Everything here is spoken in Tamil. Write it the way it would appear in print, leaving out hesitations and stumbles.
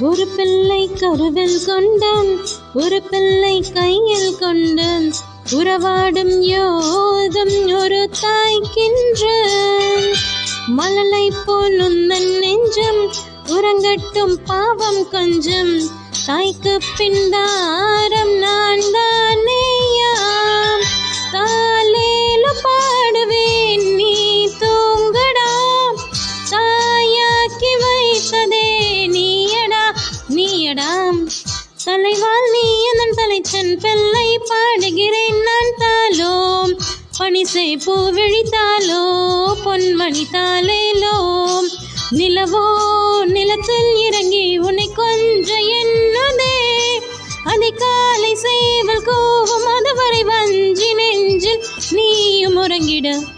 ஒரு பிள்ளை கருவில் கொண்டான், ஒரு பிள்ளை கையில் கொண்டான். உறவாடும் யோகம் ஒரு தாய்க்கின்ற மழலை போல் உந்தன் நெஞ்சம் உறங்கட்டும் பாவம் கொஞ்சம். தாய்க்கு பின்தாரம் நான் தானேயாம். தாலேல பாடுவேன் நீ தூங்கடா. தாயாக்கி வைத்ததே நீயடாம். தலைவால் நீ என் தலைச்சன் பிள்ளை பாடுகிறேன் நான் தாலோம். பனிசை பூ விழித்தாலோ பொன்மணி தாலேலோ. நிலவோ நிலத்தில் இறங்கி உன்னை கொஞ்ச என்னதே. அதிகாலை சேவல் கூவும் அதுவரை வஞ்சி நெஞ்சில் நீயும் உறங்கிட.